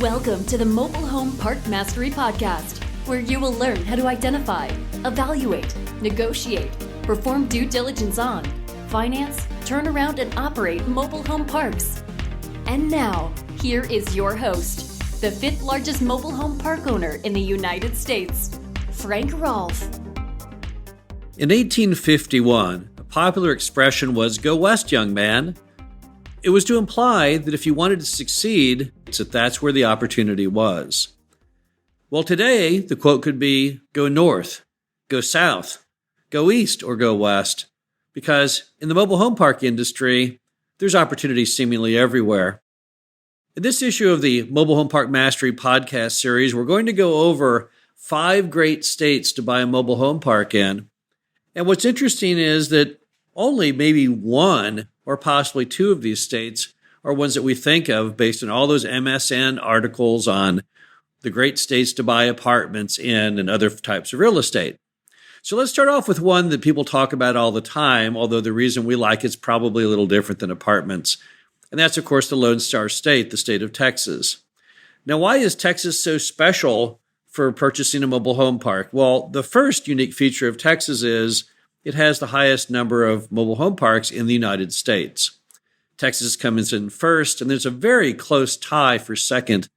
Welcome to the Mobile Home Park Mastery Podcast, where you will learn how to identify, evaluate, negotiate, perform due diligence on, finance, turn around, and operate mobile home parks. And now, here is your host, the fifth largest mobile home park owner in the United States, Frank Rolfe. In 1851, a popular expression was, "Go west, young man." It was to imply that if you wanted to succeed, that's where the opportunity was. Well, today, the quote could be, "Go north, go south, go east, or go west," because in the mobile home park industry, there's opportunity seemingly everywhere. In this issue of the Mobile Home Park Mastery podcast series, we're going to go over 5 great states to buy a mobile home park in. And what's interesting is that only maybe 1 or possibly 2 of these states are ones that we think of based on all those MSN articles on the great states to buy apartments in and other types of real estate. So let's start off with one that people talk about all the time, although the reason we like it's probably a little different than apartments. And that's, of course, the Lone Star State, the state of Texas. Now, why is Texas so special for purchasing a mobile home park? Well, the first unique feature of Texas is it has the highest number of mobile home parks in the United States. Texas comes in first, and there's a very close tie for second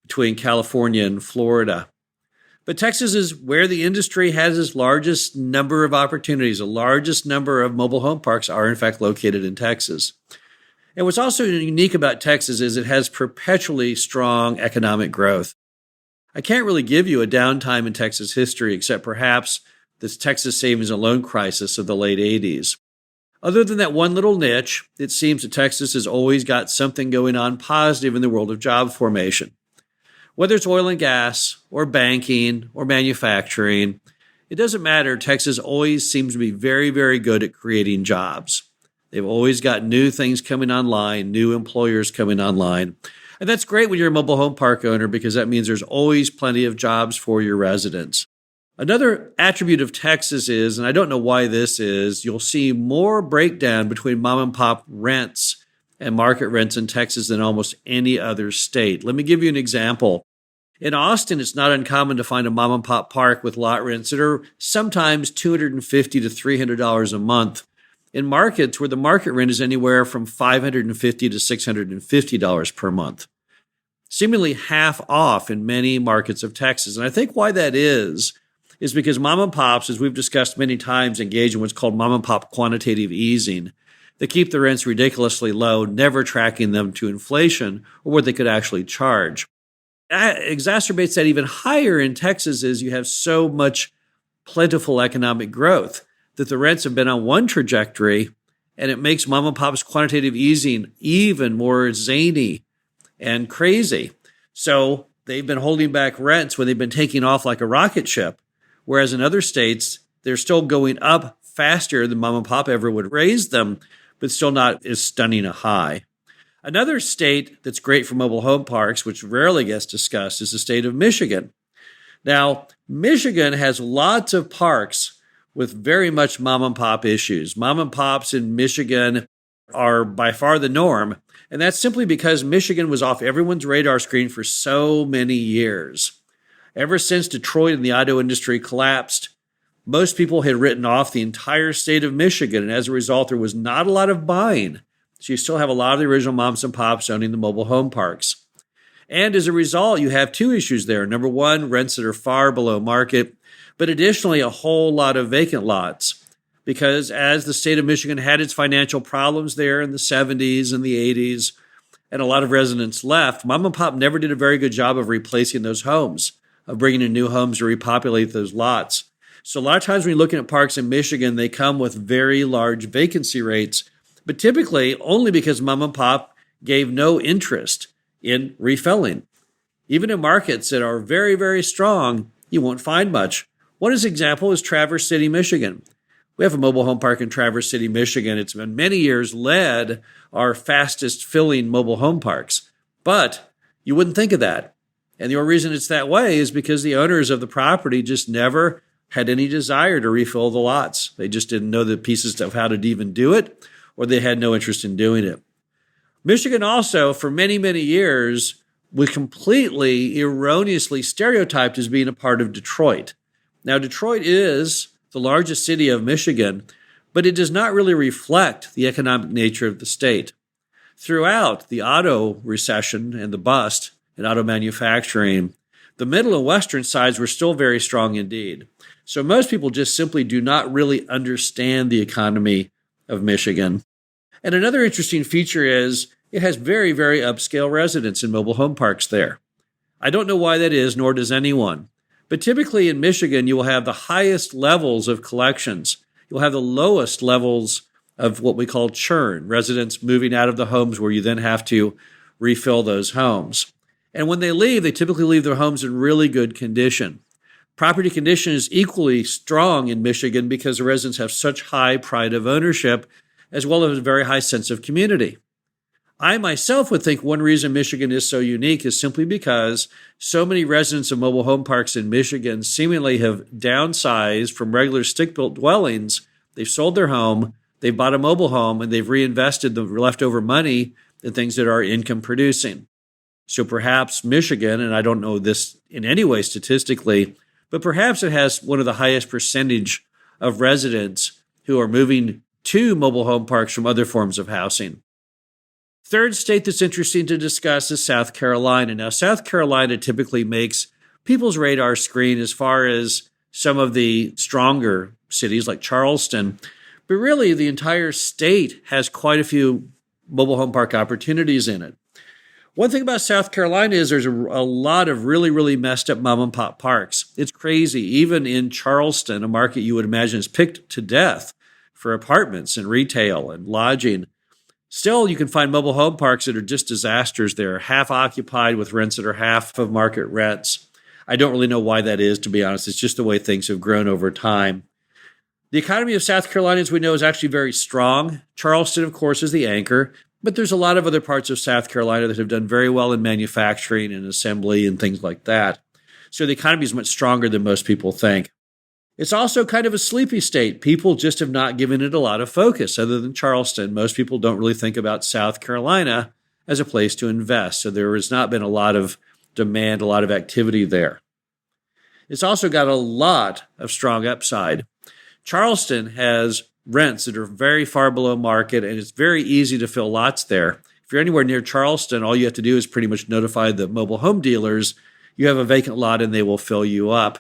between California and Florida. But Texas is where the industry has its largest number of opportunities. The largest number of mobile home parks are, in fact, located in Texas. And what's also unique about Texas is it has perpetually strong economic growth. I can't really give you a downtime in Texas history, except perhaps the Texas savings and loan crisis of the late 80s. Other than that one little niche, it seems that Texas has always got something going on positive in the world of job formation. Whether it's oil and gas, or banking, or manufacturing, it doesn't matter. Texas always seems to be very, very good at creating jobs. They've always got new things coming online, new employers coming online. And that's great when you're a mobile home park owner because that means there's always plenty of jobs for your residents. Another attribute of Texas is, and I don't know why this is, you'll see more breakdown between mom and pop rents and market rents in Texas than almost any other state. Let me give you an example. In Austin, it's not uncommon to find a mom and pop park with lot rents that are sometimes $250 to $300 a month in markets where the market rent is anywhere from $550 to $650 per month. Seemingly half off in many markets of Texas. And I think why that is because mom and pops, as we've discussed many times, engage in what's called mom and pop quantitative easing. They keep the rents ridiculously low, never tracking them to inflation or what they could actually charge. That exacerbates that even higher in Texas is you have so much plentiful economic growth that the rents have been on one trajectory, and it makes mom and pop's quantitative easing even more zany and crazy. So they've been holding back rents when they've been taking off like a rocket ship. Whereas in other states, they're still going up faster than mom and pop ever would raise them, but still not as stunning a high. Another state that's great for mobile home parks, which rarely gets discussed, is the state of Michigan. Now, Michigan has lots of parks with very much mom and pop issues. Mom and pops in Michigan are by far the norm, and that's simply because Michigan was off everyone's radar screen for so many years. Ever since Detroit and the auto industry collapsed, most people had written off the entire state of Michigan, and as a result, there was not a lot of buying. So you still have a lot of the original moms and pops owning the mobile home parks. And as a result, you have 2 issues there. Number one, rents that are far below market, but additionally, a whole lot of vacant lots. Because as the state of Michigan had its financial problems there in the 70s and the 80s, and a lot of residents left, mom and pop never did a very good job of replacing those homes, of bringing in new homes to repopulate those lots. So a lot of times when you're looking at parks in Michigan, they come with very large vacancy rates, but typically only because mom and pop gave no interest in refilling. Even in markets that are very, very strong, you won't find much. One example is Traverse City, Michigan. We have a mobile home park in Traverse City, Michigan. It's been many years led our fastest filling mobile home parks, but you wouldn't think of that. And the only reason it's that way is because the owners of the property just never had any desire to refill the lots. They just didn't know the pieces of how to even do it, or they had no interest in doing it. Michigan also, for many, many years, was completely erroneously stereotyped as being a part of Detroit. Now, Detroit is the largest city of Michigan, but it does not really reflect the economic nature of the state. Throughout the auto recession and the bust in auto manufacturing, the middle and western sides were still very strong indeed. So most people just simply do not really understand the economy of Michigan. And another interesting feature is it has very, very upscale residents in mobile home parks there. I don't know why that is, nor does anyone. But typically in Michigan, you will have the highest levels of collections. You'll have the lowest levels of what we call churn, residents moving out of the homes where you then have to refill those homes. And when they leave, they typically leave their homes in really good condition. Property condition is equally strong in Michigan because the residents have such high pride of ownership, as well as a very high sense of community. I myself would think one reason Michigan is so unique is simply because so many residents of mobile home parks in Michigan seemingly have downsized from regular stick-built dwellings. They've sold their home, they've bought a mobile home, and they've reinvested the leftover money in things that are income producing. So perhaps Michigan, and I don't know this in any way statistically, but perhaps it has one of the highest percentage of residents who are moving to mobile home parks from other forms of housing. Third state that's interesting to discuss is South Carolina. Now, South Carolina typically makes people's radar screen as far as some of the stronger cities like Charleston, but really the entire state has quite a few mobile home park opportunities in it. One thing about South Carolina is there's a lot of really, really messed up mom and pop parks. It's crazy. Even in Charleston, a market you would imagine is picked to death for apartments and retail and lodging, still, you can find mobile home parks that are just disasters. They're half occupied with rents that are half of market rents. I don't really know why that is, to be honest. It's just the way things have grown over time. The economy of South Carolina, as we know, is actually very strong. Charleston, of course, is the anchor, but there's a lot of other parts of South Carolina that have done very well in manufacturing and assembly and things like that. So the economy is much stronger than most people think. It's also kind of a sleepy state. People just have not given it a lot of focus other than Charleston. Most people don't really think about South Carolina as a place to invest. So there has not been a lot of demand, a lot of activity there. It's also got a lot of strong upside. Charleston has rents that are very far below market, and it's very easy to fill lots there. If you're anywhere near Charleston, all you have to do is pretty much notify the mobile home dealers you have a vacant lot and they will fill you up.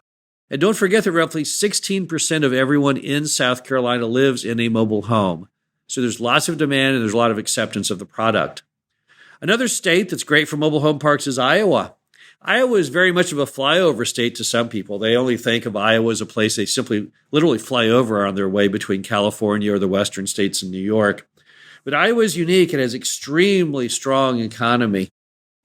And don't forget that roughly 16% of everyone in South Carolina lives in a mobile home. So there's lots of demand and there's a lot of acceptance of the product. Another state that's great for mobile home parks is Iowa. Iowa is very much of a flyover state to some people. They only think of Iowa as a place they simply literally fly over on their way between California or the western states and New York. But Iowa is unique. It has extremely strong economy.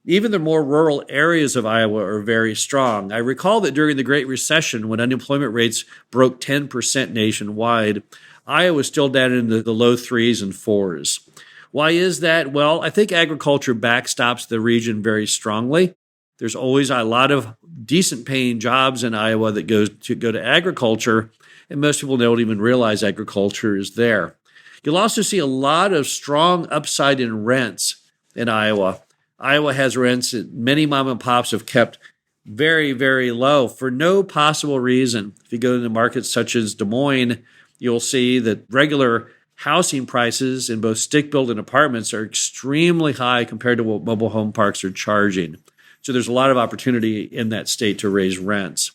Even the more rural areas of Iowa are very strong. I recall that during the Great Recession, when unemployment rates broke 10% nationwide, Iowa was still down in the low 3s and 4s. Why is that? Well, I think agriculture backstops the region very strongly. There's always a lot of decent paying jobs in Iowa that go to agriculture, and most people don't even realize agriculture is there. You'll also see a lot of strong upside in rents in Iowa. Iowa has rents that many mom and pops have kept very, very low for no possible reason. If you go into markets such as Des Moines, you'll see that regular housing prices in both stick-built and apartments are extremely high compared to what mobile home parks are charging. So there's a lot of opportunity in that state to raise rents.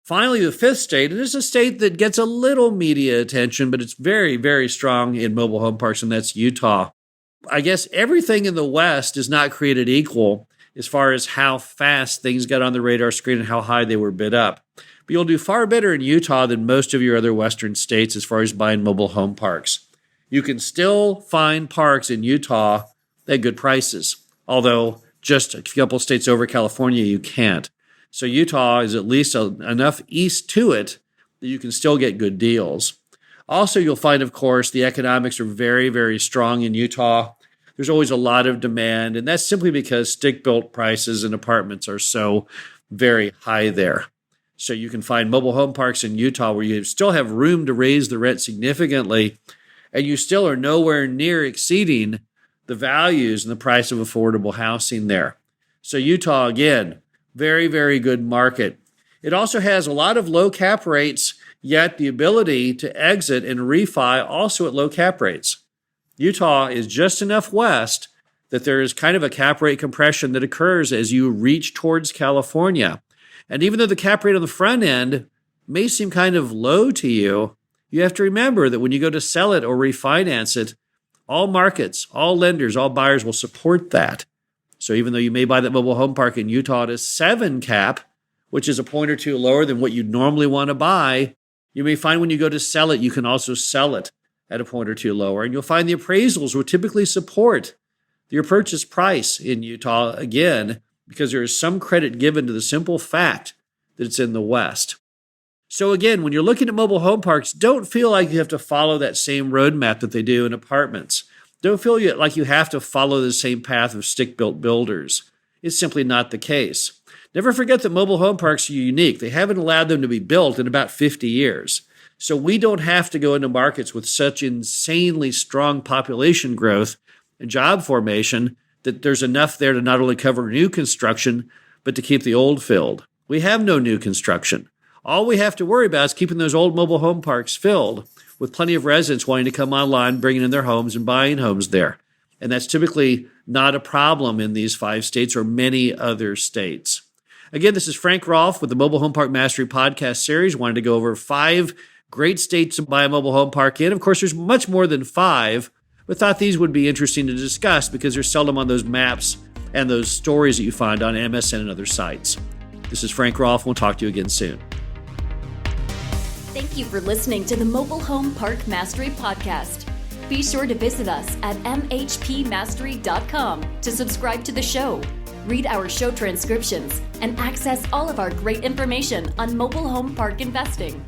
Finally, the fifth state, and this is a state that gets a little media attention, but it's very, very strong in mobile home parks, and that's Utah. I guess everything in the West is not created equal as far as how fast things got on the radar screen and how high they were bid up. But you'll do far better in Utah than most of your other Western states as far as buying mobile home parks. You can still find parks in Utah at good prices, although just a couple states over California, you can't. So Utah is at least enough east to it that you can still get good deals. Also, you'll find, of course, the economics are very, very strong in Utah. There's always a lot of demand, and that's simply because stick-built prices and apartments are so very high there. So you can find mobile home parks in Utah where you still have room to raise the rent significantly, and you still are nowhere near exceeding the values and the price of affordable housing there. So Utah, again, very, very good market. It also has a lot of low cap rates, yet the ability to exit and refi also at low cap rates. Utah is just enough west that there is kind of a cap rate compression that occurs as you reach towards California. And even though the cap rate on the front end may seem kind of low to you, you have to remember that when you go to sell it or refinance it, all markets, all lenders, all buyers will support that. So even though you may buy that mobile home park in Utah at a 7 cap, which is a point or two lower than what you'd normally want to buy, you may find when you go to sell it, you can also sell it at a point or two lower. And you'll find the appraisals will typically support your purchase price in Utah, again, because there is some credit given to the simple fact that it's in the West. So again, when you're looking at mobile home parks, don't feel like you have to follow that same roadmap that they do in apartments. Don't feel like you have to follow the same path of stick-built builders. It's simply not the case. Never forget that mobile home parks are unique. They haven't allowed them to be built in about 50 years. So we don't have to go into markets with such insanely strong population growth and job formation that there's enough there to not only cover new construction, but to keep the old filled. We have no new construction. All we have to worry about is keeping those old mobile home parks filled with plenty of residents wanting to come online, bringing in their homes and buying homes there. And that's typically not a problem in these 5 states or many other states. Again, this is Frank Rolfe with the Mobile Home Park Mastery podcast series. Wanted to go over 5 great states to buy a mobile home park in. Of course, there's much more than 5, but thought these would be interesting to discuss because they're seldom on those maps and those stories that you find on MSN and other sites. This is Frank Rolfe. We'll talk to you again soon. Thank you for listening to the Mobile Home Park Mastery Podcast. Be sure to visit us at mhpmastery.com to subscribe to the show, read our show transcriptions, and access all of our great information on mobile home park investing.